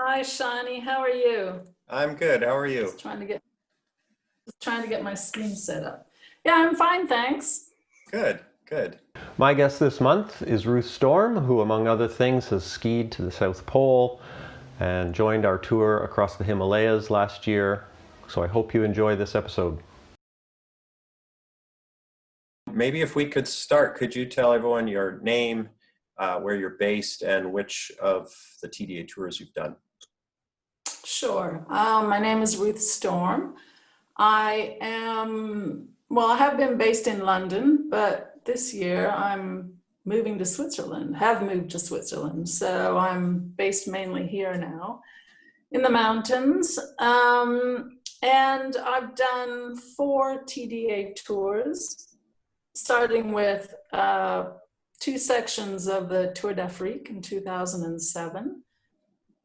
Hi, Shani. How are you? I'm good. How are you? Just trying to get my screen set up. Yeah, I'm fine, thanks. Good, good. My guest this month is Ruth Storm, who, among other things, has skied to the South Pole and joined our tour across the Himalayas last year. So I hope you enjoy this episode. Maybe if we could start, could you tell everyone your name, where you're based, and which of the TDA tours you've done? Sure. My name is Ruth Storm. I have been based in London, but this year I'm moving to Switzerland, have moved to Switzerland. So I'm based mainly here now in the mountains. And I've done 4 TDA tours, starting with 2 sections of the Tour d'Afrique in 2007.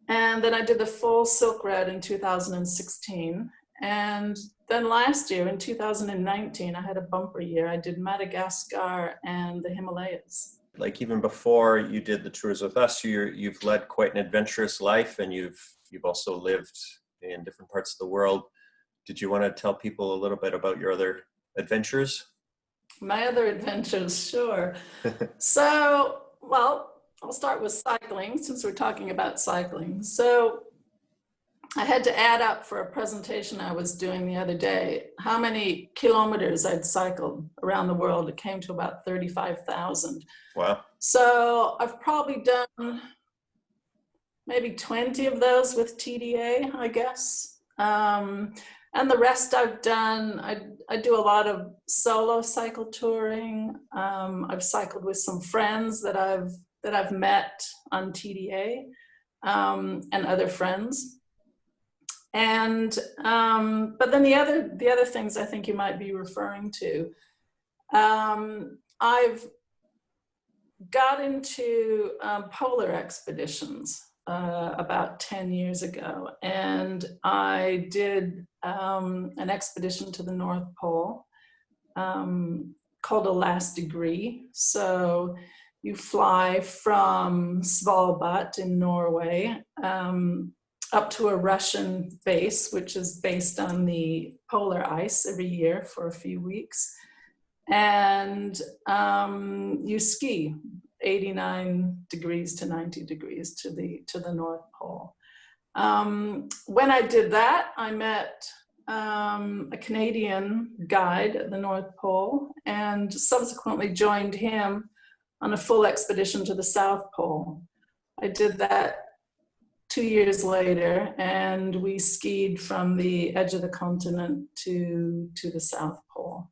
And then I did the full Silk Road in 2016. And then last year in 2019, I had a bumper year. I did Madagascar and the Himalayas. Like even before you did the tours with us, you've led quite an adventurous life, and you've also lived in different parts of the world. Did you want to tell people a little bit about your other adventures? My other adventures, sure. So, I'll start with cycling since we're talking about cycling. So I had to add up for a presentation I was doing the other day how many kilometers I'd cycled around the world. It came to about 35,000. Wow. So I've probably done maybe 20 of those with TDA, I guess. And the rest I've done, I do a lot of solo cycle touring. I've cycled with some friends that I've met on TDA, and other friends. And but then the other things I think you might be referring to, I've got into polar expeditions about 10 years ago, and I did an expedition to the North Pole called a Last Degree. So you fly from Svalbard in Norway up to a Russian base, which is based on the polar ice every year for a few weeks. And you ski 89 degrees to 90 degrees to the North Pole. When I did that, I met a Canadian guide at the North Pole and subsequently joined him on a full expedition to the South Pole. I did that 2 years later, and we skied from the edge of the continent to the South Pole.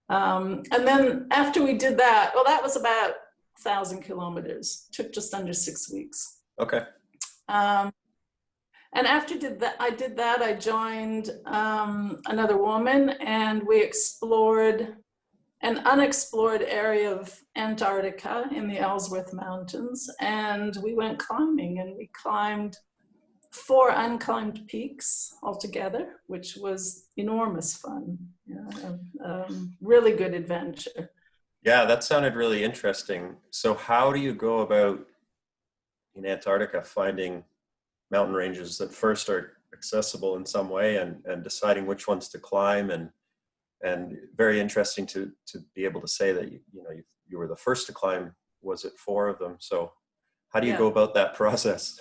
And then after we did that, that was about 1,000 kilometers. Took just under 6 weeks. Okay. And after I did that, I joined another woman, and we explored an unexplored area of Antarctica in the Ellsworth Mountains, and we went climbing, and we climbed 4 unclimbed peaks altogether, which was enormous fun. Really good adventure. Yeah, that sounded really interesting. So how do you go about in Antarctica finding mountain ranges that first are accessible in some way and deciding which ones to climb, and very interesting to be able to say that you were the first to climb. Was it 4 of them? So how do you go about that process?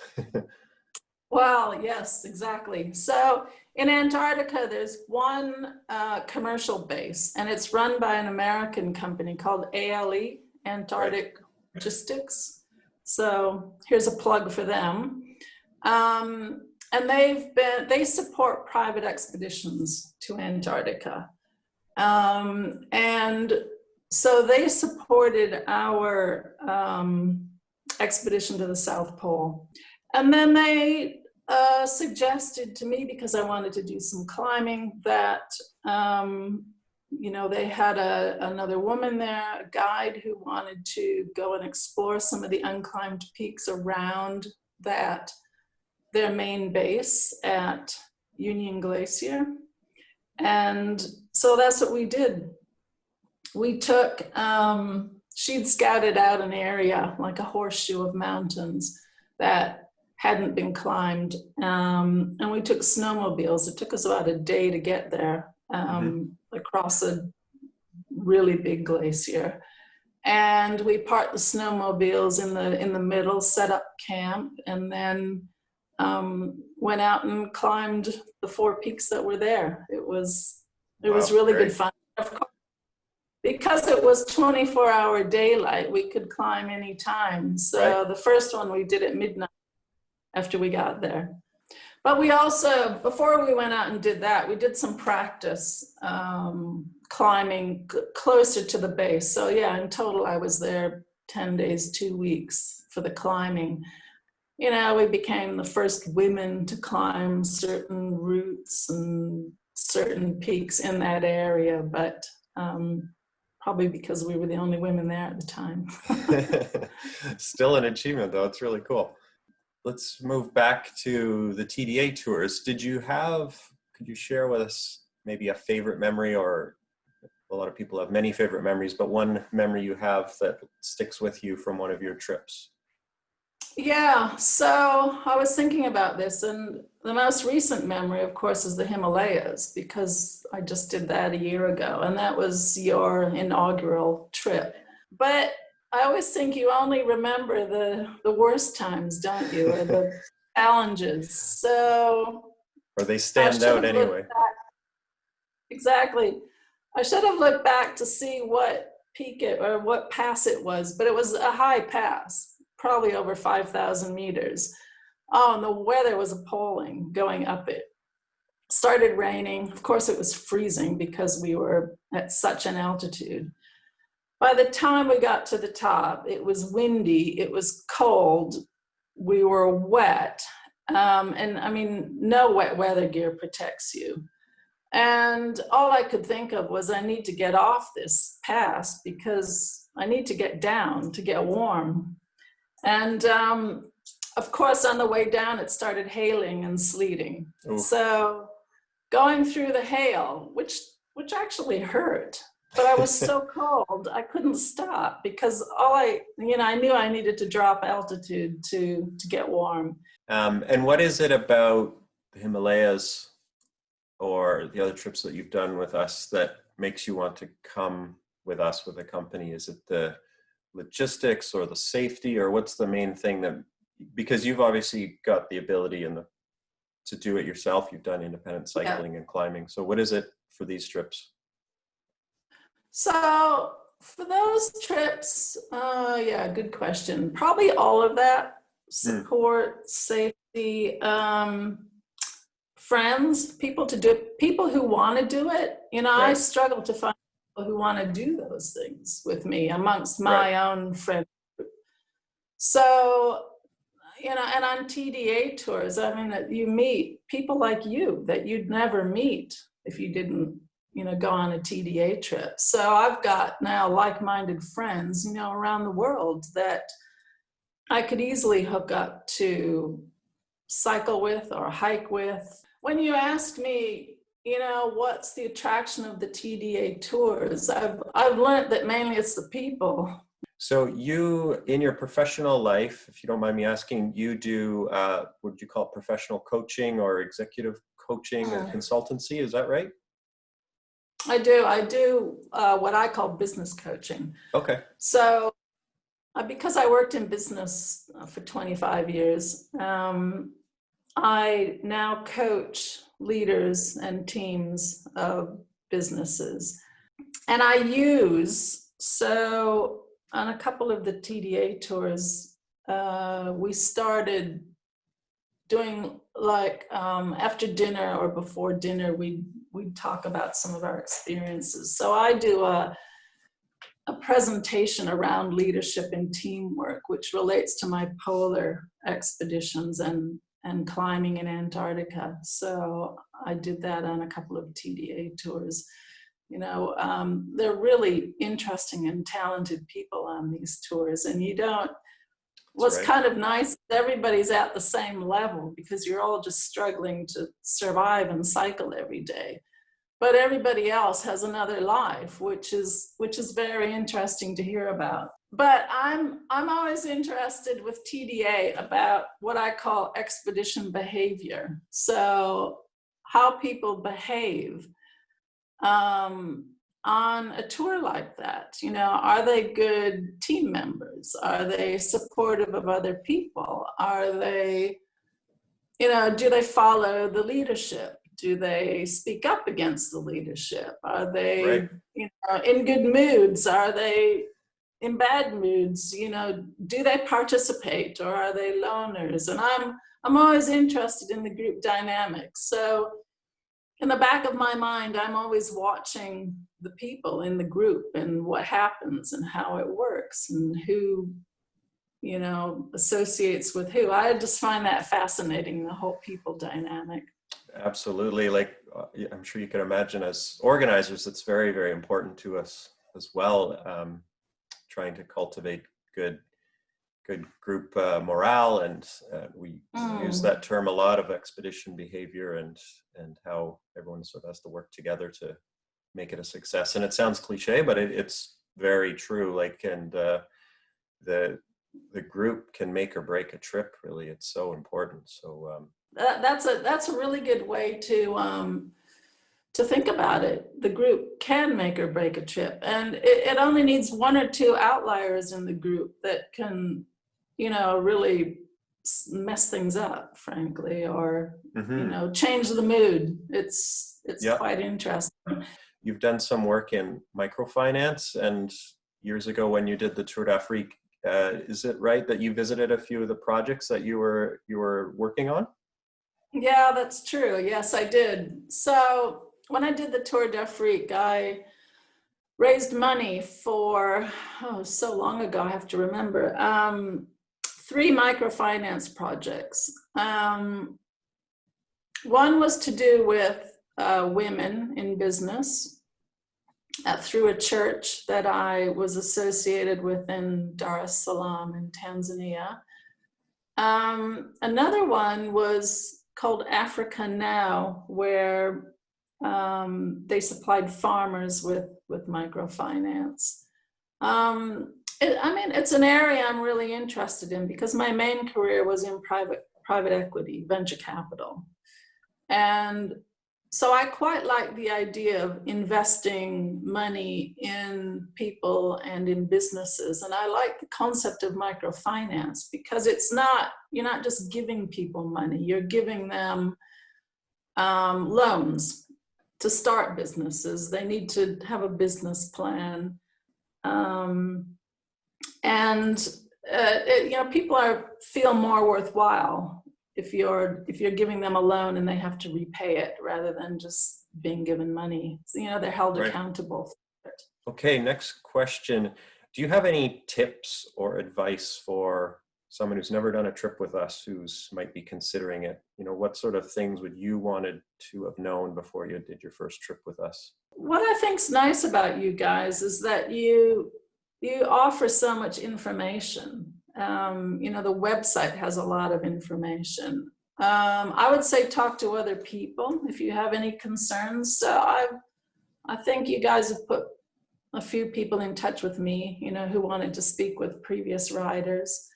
Well, yes, exactly. So in Antarctica, there's one commercial base, and it's run by an American company called ALE, Antarctic Logistics. So here's a plug for them. And they support private expeditions to Antarctica. And so they supported our expedition to the South Pole. And then they suggested to me, because I wanted to do some climbing, that they had another woman there, a guide, who wanted to go and explore some of the unclimbed peaks around their main base at Union Glacier. And so that's what we did. We took, she'd scouted out an area like a horseshoe of mountains that hadn't been climbed. And we took snowmobiles. It took us about a day to get there, across a really big glacier. And we parked the snowmobiles in the middle, set up camp, and then went out and climbed the 4 peaks that were there. It was really good fun. Of course, because it was 24-hour daylight, we could climb anytime. So the first one we did at midnight after we got there. But we also, before we went out and did that, we did some practice climbing closer to the base. So yeah, in total, I was there 10 days, 2 weeks for the climbing. You know, we became the first women to climb certain routes and certain peaks in that area, but probably because we were the only women there at the time. Still an achievement, though. It's really cool. Let's move back to the TDA tours. Could you share with us maybe a favorite memory, or a lot of people have many favorite memories, but one memory you have that sticks with you from one of your trips? Yeah, so I was thinking about this, and the most recent memory, of course, is the Himalayas, because I just did that a year ago, and that was your inaugural trip. But I always think you only remember the worst times, don't you, or the challenges. So, or they stand out anyway. Exactly. I should have looked back to see what peak it or what pass it was, but it was a high pass, probably over 5,000 meters. Oh, and the weather was appalling going up it. Started raining. Of course, it was freezing because we were at such an altitude. By the time we got to the top, it was windy, it was cold, we were wet, and I mean, no wet weather gear protects you. And all I could think of was I need to get off this pass because I need to get down to get warm. And of course, on the way down, it started hailing and sleeting. Ooh. So going through the hail, which actually hurt, but I was so cold, I couldn't stop because I knew I needed to drop altitude to get warm. And what is it about the Himalayas or the other trips that you've done with us that makes you want to come with us with a company? Is it the logistics or the safety, or what's the main thing that, because you've obviously got the ability to do it yourself, you've done independent cycling and climbing. So what is it for these trips? So for those trips, good question. Probably all of that: support, safety, friends, people who want to do it. You know, right. I struggle to find people who want to do those things with me amongst my own friend group. So, you know, and on TDA tours, I mean, you meet people like you that you'd never meet if you didn't, you know, go on a TDA trip. So I've got now like-minded friends, you know, around the world that I could easily hook up to cycle with or hike with. When you ask me, you know, what's the attraction of the TDA tours, I've learned that mainly it's the people. So you, in your professional life, if you don't mind me asking, you do, what would you call it, professional coaching or executive coaching and consultancy, is that right? I do what I call business coaching. Okay. So because I worked in business for 25 years, I now coach leaders and teams of businesses. And I so on a couple of the TDA tours, we started doing like after dinner or before dinner, we'd talk about some of our experiences. So I do a presentation around leadership and teamwork, which relates to my polar expeditions and climbing in Antarctica. So I did that on a couple of TDA tours. You know, they're really interesting and talented people on these tours, and what's kind of nice, everybody's at the same level because you're all just struggling to survive and cycle every day. But everybody else has another life, which is very interesting to hear about. but I'm always interested with TDA about what I call expedition behavior. So how people behave on a tour like that. You know, are they good team members? Are they supportive of other people? Are they, you know, do they follow the leadership? Do they speak up against the leadership? Are they, Right. you know, in good moods? Are they in bad moods? You know, do they participate, or are they loners? And I'm always interested in the group dynamics. So in the back of my mind, I'm always watching the people in the group and what happens and how it works and who, you know, associates with who. I just find that fascinating, the whole people dynamic. Absolutely. Like, I'm sure you can imagine, as organizers, it's very, very important to us as well. Trying to cultivate good group morale, and we use that term a lot, of expedition behavior, and how everyone sort of has to work together to make it a success. And it sounds cliche, but it's very true. Like, and the group can make or break a trip. Really, it's so important. So that's a really good way to think about it. The group can make or break a trip, and it only needs one or two outliers in the group that can, you know, really mess things up, frankly, or you know, change the mood. It's quite interesting. You've done some work in microfinance, and years ago when you did the Tour d'Afrique, is it right that you visited a few of the projects that you were working on? Yeah, that's true. Yes, I did. So when I did the Tour d'Afrique, I raised money for, so long ago, I have to remember, 3 microfinance projects. One was to do with women in business through a church that I was associated with in Dar es Salaam in Tanzania. Another one was called Africa Now, where they supplied farmers with microfinance. I mean, it's an area I'm really interested in because my main career was in private equity, venture capital. And so I quite like the idea of investing money in people and in businesses. And I like the concept of microfinance because you're not just giving people money, you're giving them loans to start businesses. They need to have a business plan. You know, people feel more worthwhile if you're giving them a loan and they have to repay it rather than just being given money. So, you know, they're held accountable for it. Okay, next question. Do you have any tips or advice for someone who's never done a trip with us, who's might be considering it? You know, what sort of things would you wanted to have known before you did your first trip with us? What I think's nice about you guys is that you offer so much information. You know, the website has a lot of information. I would say talk to other people if you have any concerns. So I think you guys have put a few people in touch with me, you know, who wanted to speak with previous riders.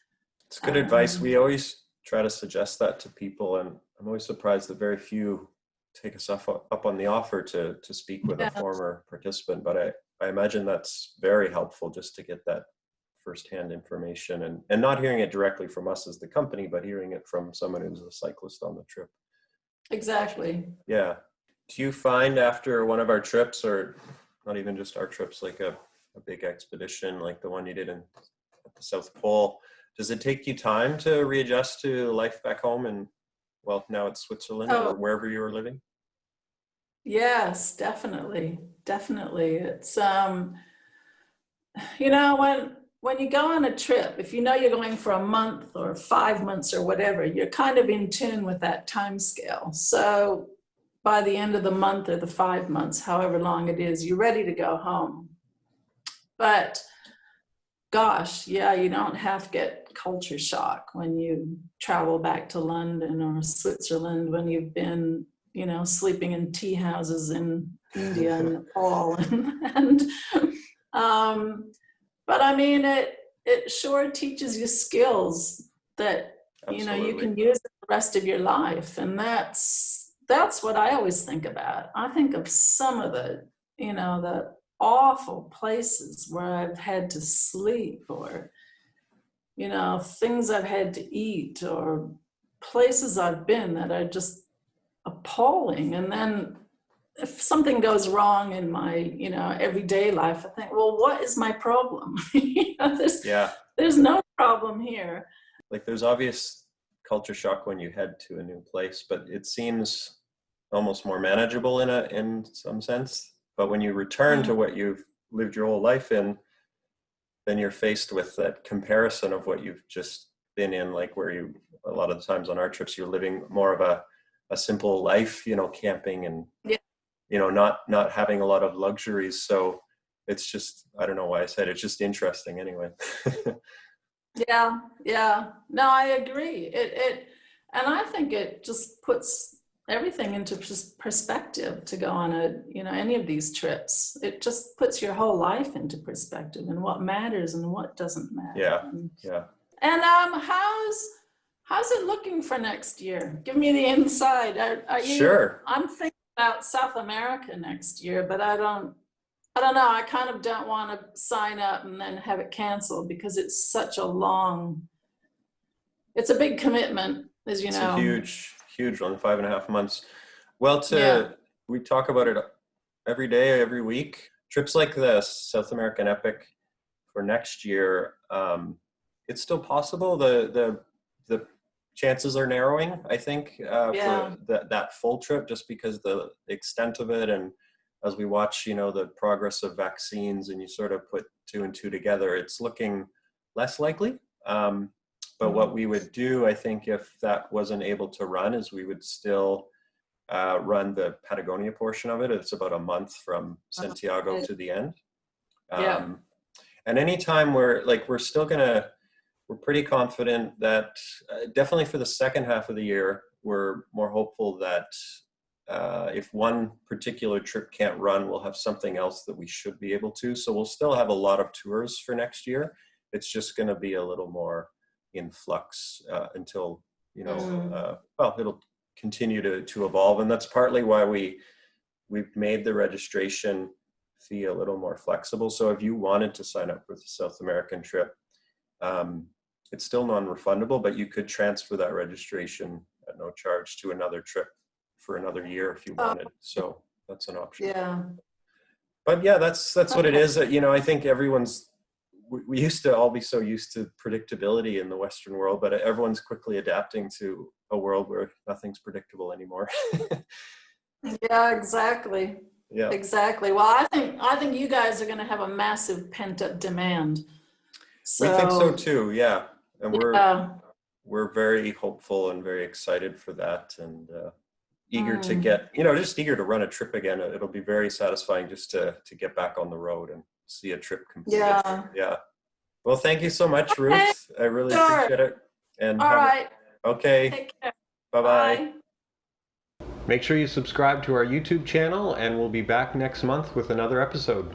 It's good advice. We always try to suggest that to people, and I'm always surprised that very few take us up on the offer to speak with a former participant. But I imagine that's very helpful, just to get that firsthand information, and not hearing it directly from us as the company, but hearing it from someone who's a cyclist on the trip. Exactly. Yeah. Do you find after one of our trips, or not even just our trips, like a big expedition like the one you did at the South Pole, does it take you time to readjust to life back home, and well, now it's Switzerland or wherever you were living? Yes, definitely. It's you know, when you go on a trip, if you know you're going for a month or 5 months or whatever, you're kind of in tune with that time scale. So by the end of the month or the 5 months, however long it is, you're ready to go home. But gosh, yeah, you don't have to get culture shock when you travel back to London or Switzerland, when you've been, you know, sleeping in tea houses in India and Nepal. But I mean, it sure teaches you skills that, you know, you Absolutely. can use the rest of your life. And that's what I always think about. I think of some of the, you know, the awful places where I've had to sleep, or, you know, things I've had to eat, or places I've been that are just appalling. And then if something goes wrong in my, you know, everyday life, I think, well, what is my problem? You know, Yeah. there's no problem here. Like there's obvious culture shock when you head to a new place, but it seems almost more manageable in some sense. But when you return to what you've lived your whole life in, then you're faced with that comparison of what you've just been in, like where you, a lot of the times on our trips, you're living more of a simple life, you know, camping and, Yeah. you know, not having a lot of luxuries. So it's just, I don't know why I said it's just interesting anyway. Yeah. No, I agree. And I think it just puts everything into perspective to go on any of these trips. It just puts your whole life into perspective, and what matters and what doesn't matter. Yeah. And how's it looking for next year? Give me the inside. Sure. I'm thinking about South America next year, but I don't know. I kind of don't want to sign up and then have it canceled, because it's such it's a big commitment, as you know. It's a huge one, 5.5 months. Well, we talk about it every day, every week. Trips like this, South American Epic for next year, it's still possible. The chances are narrowing, I think, for that full trip, just because the extent of it, and as we watch, you know, the progress of vaccines, and you sort of put 2 and 2 together, it's looking less likely. But what we would do, I think, if that wasn't able to run, is we would still run the Patagonia portion of it. It's about a month from Santiago to the end. And anytime we're pretty confident that definitely for the second half of the year, we're more hopeful that if one particular trip can't run, we'll have something else that we should be able to. So we'll still have a lot of tours for next year. It's just going to be a little more in flux until, you know, it'll continue to evolve. And that's partly why we've made the registration fee a little more flexible. So if you wanted to sign up for the South American trip, it's still non-refundable, but you could transfer that registration at no charge to another trip for another year if you wanted. So that's an option. Yeah. But yeah, that's what it is. You know, I think we used to all be so used to predictability in the Western world, but everyone's quickly adapting to a world where nothing's predictable anymore. Yeah, exactly. Yeah, exactly. Well, I think you guys are going to have a massive pent-up demand. We think so too. Yeah, and we're very hopeful and very excited for that, and eager to get, you know, just eager to run a trip again. It'll be very satisfying just to get back on the road and see a trip completed. Yeah. Well, thank you so much, Ruth. I really appreciate it. And all right. Okay. Take care. Bye-bye. Make sure you subscribe to our YouTube channel, and we'll be back next month with another episode.